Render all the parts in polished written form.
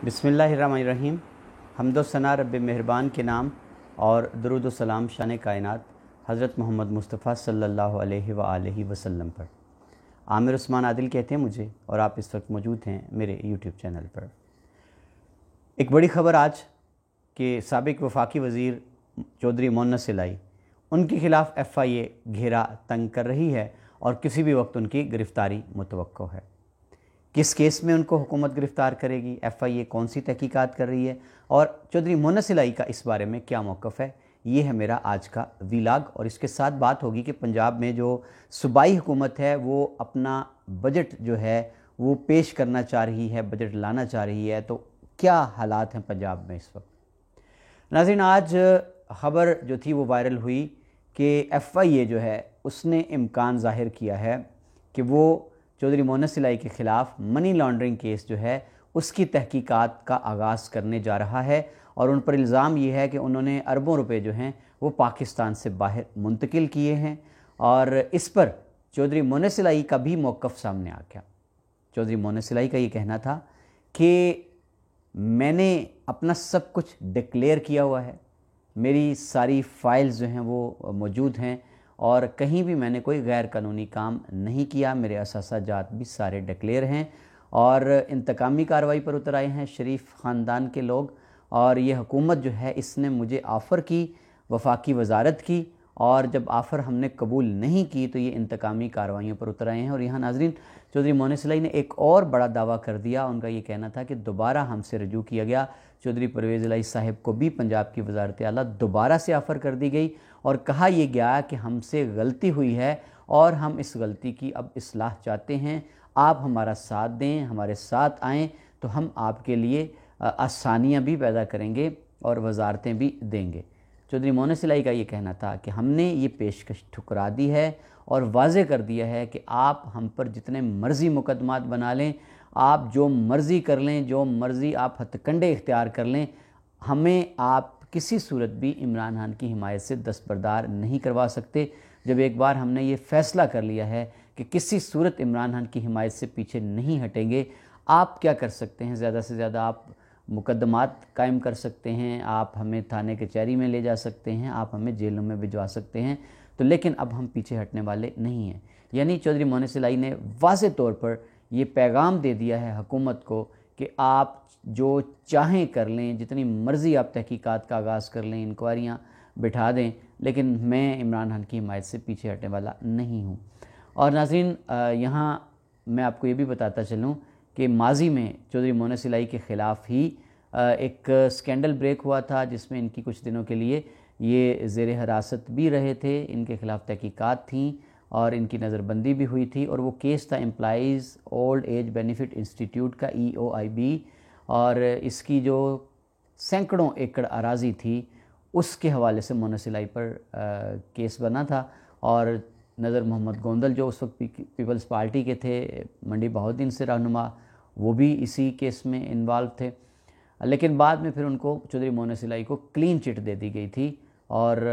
बिस्मिल्लाहिर्रहमानिर्रहीम। हम्दो सना रब मेहरबान के नाम और दरूद व सलाम शान कायनात हज़रत मोहम्मद मुस्तफ़ा सल्लल्लाहु अलैहि व आलिहि वसल्लम पर। आमिर उस्मान आदिल कहते हैं मुझे, और आप इस वक्त मौजूद हैं मेरे यूट्यूब चैनल पर। एक बड़ी ख़बर आज कि साबिक़ वफाकी वज़ीर चौधरी मोहन्नस इलाही, उनके ख़िलाफ़ FIA घेरा तंग कर रही है और किसी भी वक्त उनकी गिरफ़्तारी मुतवक्को है। किस केस में उनको हुकूमत गिरफ़्तार करेगी, FIA कौन सी तहकीकात कर रही है और चौधरी मोहन्नस इलाही का इस बारे में क्या मौक़िफ़ है, ये है मेरा आज का वीलाग। और इसके साथ बात होगी कि पंजाब में जो सूबाई हुकूमत है वो अपना बजट जो है वो पेश करना चाह रही है, बजट लाना चाह रही है, तो क्या हालात हैं पंजाब में इस वक्त। नाज़रीन, आज ख़बर जो थी वो वायरल हुई कि FIA जो है उसने इम्कान ज़ाहिर किया है कि वो चौधरी मोहन्नस इलाही के ख़िलाफ़ मनी लॉन्ड्रिंग केस जो है उसकी तहकीकात का आगाज़ करने जा रहा है। और उन पर इल्ज़ाम ये है कि उन्होंने अरबों रुपए जो हैं वो पाकिस्तान से बाहर मुंतकिल किए हैं। और इस पर चौधरी मोहन्नस इलाही का भी मौक़िफ़ सामने आ गया। चौधरी मोहन्नस इलाही का ये कहना था कि मैंने अपना सब कुछ डिक्लेयर किया हुआ है, मेरी सारी फ़ाइल्स जो हैं वो मौजूद हैं और कहीं भी मैंने कोई गैर कानूनी काम नहीं किया, मेरे असासाजात भी सारे डिक्लेयर हैं। और इंतकामी कार्रवाई पर उतर आए हैं शरीफ ख़ानदान के लोग, और ये हुकूमत जो है इसने मुझे ऑफ़र की वफाकी वजारत की, और जब ऑफ़र हमने कबूल नहीं की तो ये इंतकामी कार्रवाइयों पर उतर आए हैं। और यहाँ नाज़रीन, चौधरी मोहन्नस इलाही ने एक और बड़ा दावा कर दिया। उनका ये कहना था कि दोबारा हमसे रजू किया गया, चौधरी परवेज़ इलाही साहिब को भी पंजाब की वज़ारत आला दोबारा से ऑफ़र कर दी गई और कहा यह गया कि हमसे गलती हुई है और हम इस गलती की अब इस्लाह चाहते हैं, आप हमारा साथ दें, हमारे साथ आएँ तो हम आपके लिए आसानियाँ भी पैदा करेंगे और वज़ारतें भी देंगे। चौधरी मोहन्नस इलाही का ये कहना था कि हमने ये पेशकश ठुकरा दी है और वाज़े कर दिया है कि आप हम पर जितने मर्ज़ी मुकदमात बना लें, आप जो मर्ज़ी कर लें, जो मर्ज़ी आप हथकंडे इख्तियार कर लें, हमें आप किसी सूरत भी इमरान खान की हिमायत से दस्तबरदार नहीं करवा सकते। जब एक बार हमने ये फ़ैसला कर लिया है कि किसी सूरत इमरान खान की हिमायत से पीछे नहीं हटेंगे, आप क्या कर सकते हैं, ज़्यादा से ज़्यादा आप मुकदमात कायम कर सकते हैं, आप हमें थाने कचहरी में ले जा सकते हैं, आप हमें जेलों में भिजवा सकते हैं, तो लेकिन अब हम पीछे हटने वाले नहीं हैं। यानी चौधरी मोहन्नस इलाही ने वाज़े तौर पर ये पैगाम दे दिया है हुकूमत को कि आप जो चाहें कर लें, जितनी मर्ज़ी आप तहकीकात का आगाज़ कर लें, इंक्वायरियाँ बिठा दें, लेकिन मैं इमरान खान की हिमायत से पीछे हटने वाला नहीं हूँ। और नाज़रीन, यहाँ मैं आपको ये भी बताता चलूँ कि माजी में चौधरी मोहन्नस इलाही के ख़िलाफ़ ही एक स्कैंडल ब्रेक हुआ था, जिसमें इनकी कुछ दिनों के लिए ये ज़ेर हिरासत भी रहे थे, इनके ख़िलाफ़ तहकीकात थीं और इनकी नज़रबंदी भी हुई थी। और वो केस था employees old age benefit institute का, EOIB, और इसकी जो सैकड़ों एकड़ अराज़ी थी उसके हवाले से मोहन्नस इलाही पर केस बना था। और नज़र मोहम्मद गोंदल जो उस वक्त पीपल्स पार्टी के थे, मंडी बहाउद्दीन से रहनुमा, वो भी इसी केस में इन्वॉल्व थे। लेकिन बाद में फिर उनको चौधरी मोहन्नस इलाही को क्लीन चिट दे दी गई थी और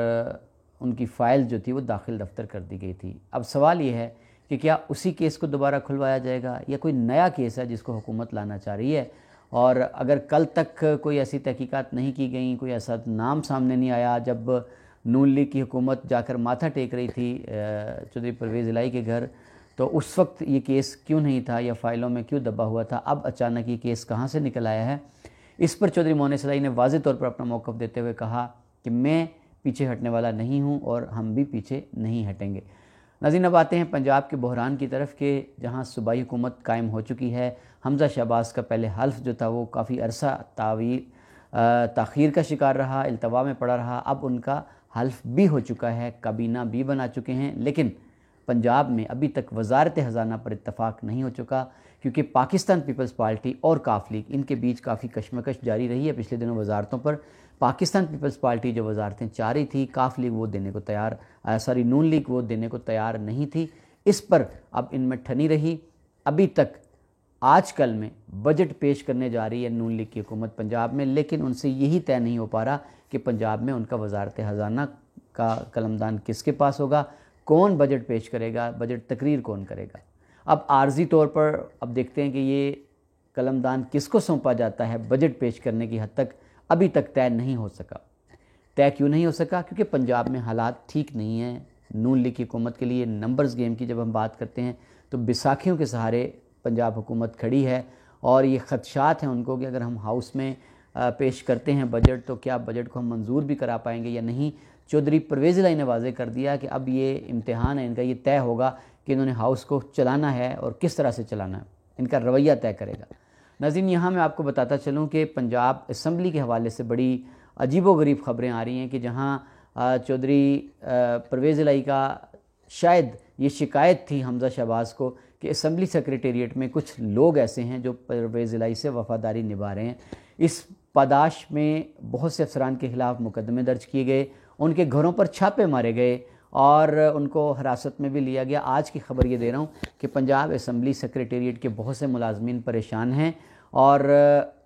उनकी फ़ाइल जो थी वो दाखिल दफ्तर कर दी गई थी। अब सवाल ये है कि क्या उसी केस को दोबारा खुलवाया जाएगा या कोई नया केस है जिसको हुकूमत लाना चाह रही है। और अगर कल तक कोई ऐसी तहकीकात नहीं की गई, कोई ऐसा नाम सामने नहीं आया, जब नून लीग की हुकूमत जाकर माथा टेक रही थी चौधरी परवेज़ इलाही के घर, तो उस वक्त ये केस क्यों नहीं था या फ़ाइलों में क्यों दबा हुआ था, अब अचानक ये केस कहाँ से निकल आया है। इस पर चौधरी मोहन्नस इलाही ने वाज़े तौर पर अपना मौक़िफ़ देते हुए कहा कि मैं पीछे हटने वाला नहीं हूँ और हम भी पीछे नहीं हटेंगे। नाज़रीन, अब आते हैं पंजाब के बहरान की तरफ के जहाँ सूबाई हुकूमत कायम हो चुकी है। हमज़ा शहबाज का पहले हल्फ जो था वो काफ़ी अरसा ताख़ीर का शिकार रहा, इल्तवा में पड़ा रहा। अब उनका हल्फ भी हो चुका है, काबीना भी बना चुके हैं, लेकिन पंजाब में अभी तक वज़ारत ख़ज़ाना पर इत्तफ़ाक़ नहीं हो चुका, क्योंकि पाकिस्तान पीपल्स पार्टी और काफ लीग, इनके बीच काफ़ी कशमकश जारी रही है पिछले दिनों वज़ारतों पर। पाकिस्तान पीपल्स पार्टी जो वज़ारतें चाह रही थी, काफ लीग वो देने को तैयार नून लीग वो देने को तैयार नहीं थी। इस पर अब इनमें ठनी रही। अभी तक आजकल में बजट पेश करने जा रही है नून लीग की हुकूमत पंजाब में, लेकिन उनसे यही तय नहीं हो पा रहा कि पंजाब में उनका वज़ारत ख़ज़ाना का कलमदान किसके पास होगा, कौन बजट पेश करेगा, बजट तकरीर कौन करेगा। अब आर्जी तौर पर अब देखते हैं कि ये قلمدان کس کو سونپا جاتا ہے بجٹ پیش کرنے کی حد تک ابھی تک طے نہیں ہو سکا۔ طے کیوں نہیں ہو سکا؟ کیونکہ پنجاب میں حالات ٹھیک نہیں ہیں۔ نون لیگ کی حکومت کے لیے نمبرز گیم کی جب ہم بات کرتے ہیں تو بیساکھیوں کے سہارے پنجاب حکومت کھڑی ہے، اور یہ خدشات ہیں ان کو کہ اگر ہم ہاؤس میں پیش کرتے ہیں بجٹ تو کیا بجٹ کو ہم منظور بھی کرا پائیں گے یا نہیں۔ چودھری پرویز الہی نے واضح کر دیا کہ اب یہ امتحان ہے ان کا، یہ طے ہوگا کہ انہوں نے ہاؤس کو چلانا ہے اور کس طرح سے چلانا ہے، ان کا رویہ طے کرے گا۔ ناظرین، یہاں میں آپ کو بتاتا چلوں کہ پنجاب اسمبلی کے حوالے سے بڑی عجیب و غریب خبریں آ رہی ہیں کہ جہاں چودھری پرویز الہی کا شاید یہ شکایت تھی حمزہ شہباز کو کہ اسمبلی سیکریٹریٹ میں کچھ لوگ ایسے ہیں جو پرویز الہی سے وفاداری نبھا رہے ہیں۔ اس پاداش میں بہت سے افسران کے خلاف مقدمے درج کیے گئے، ان کے گھروں پر چھاپے مارے گئے اور ان کو حراست میں بھی لیا گیا۔ آج کی خبر یہ دے رہا ہوں کہ پنجاب اسمبلی سیکریٹریٹ کے بہت سے ملازمین پریشان ہیں اور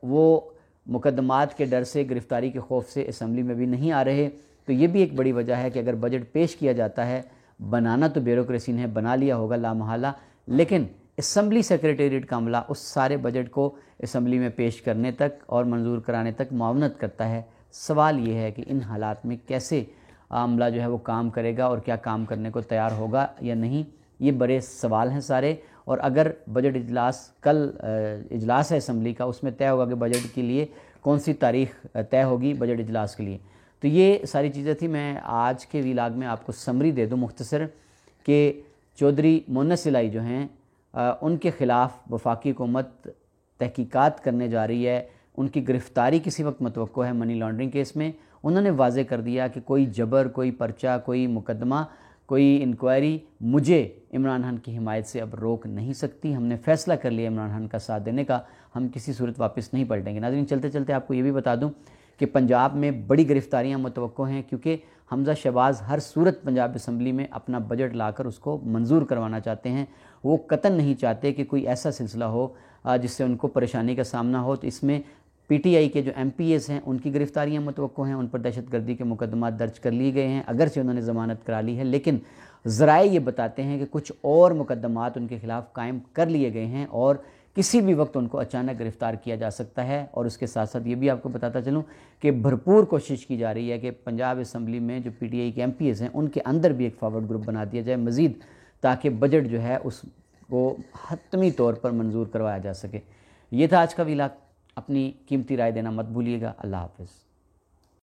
وہ مقدمات کے ڈر سے، گرفتاری کے خوف سے اسمبلی میں بھی نہیں آ رہے۔ تو یہ بھی ایک بڑی وجہ ہے کہ اگر بجٹ پیش کیا جاتا ہے، بنانا تو بیوروکریسی نے بنا لیا ہوگا لامحالہ، لیکن اسمبلی سیکریٹریٹ کا عملہ اس سارے بجٹ کو اسمبلی میں پیش کرنے تک اور منظور کرانے تک معاونت کرتا ہے۔ سوال یہ ہے کہ ان حالات میں کیسے عملہ جو ہے وہ کام کرے گا اور کیا کام کرنے کو تیار ہوگا یا نہیں، یہ بڑے سوال ہیں سارے۔ اور اگر بجٹ اجلاس، کل اجلاس ہے اسمبلی کا، اس میں طے ہوگا کہ بجٹ کے لیے کون سی تاریخ طے ہوگی بجٹ اجلاس کے لیے۔ تو یہ ساری چیزیں تھیں۔ میں آج کے ویلاگ میں آپ کو سمری دے دوں مختصر کہ چودھری مونس الہی جو ہیں ان کے خلاف وفاقی حکومت تحقیقات کرنے جا رہی ہے۔ ان کی گرفتاری کسی وقت متوقع ہے منی لانڈرنگ کیس میں۔ انہوں نے واضح کر دیا کہ کوئی جبر، کوئی پرچہ، کوئی مقدمہ، کوئی انکوائری مجھے عمران خان کی حمایت سے اب روک نہیں سکتی۔ ہم نے فیصلہ کر لیا عمران خان کا ساتھ دینے کا، ہم کسی صورت واپس نہیں پلٹیں گے۔ ناظرین، چلتے چلتے آپ کو یہ بھی بتا دوں کہ پنجاب میں بڑی گرفتاریاں متوقع ہیں، کیونکہ حمزہ شہباز ہر صورت پنجاب اسمبلی میں اپنا بجٹ لا کر اس کو منظور کروانا چاہتے ہیں۔ وہ قطعاً نہیں چاہتے کہ کوئی ایسا سلسلہ ہو جس سے ان کو پریشانی کا سامنا ہو۔ تو اس میں پی ٹی آئی کے جو ایم پی ایز ہیں ان کی گرفتاریاں متوقع ہیں، ان پر دہشت گردی کے مقدمات درج کر لیے گئے ہیں، اگرچہ انہوں نے ضمانت کرا لی ہے، لیکن ذرائع یہ بتاتے ہیں کہ کچھ اور مقدمات ان کے خلاف قائم کر لیے گئے ہیں اور کسی بھی وقت ان کو اچانک گرفتار کیا جا سکتا ہے۔ اور اس کے ساتھ ساتھ یہ بھی آپ کو بتاتا چلوں کہ بھرپور کوشش کی جا رہی ہے کہ پنجاب اسمبلی میں جو پی ٹی آئی کے ایم پی ایز ہیں ان کے اندر بھی ایک فارورڈ گروپ بنا دیا جائے مزید، تاکہ بجٹ جو ہے اس کو حتمی طور پر منظور کروایا جا سکے۔ یہ تھا آج کا ویلاگ۔ اپنی قیمتی رائے دینا مت بھولیے گا۔ اللہ حافظ۔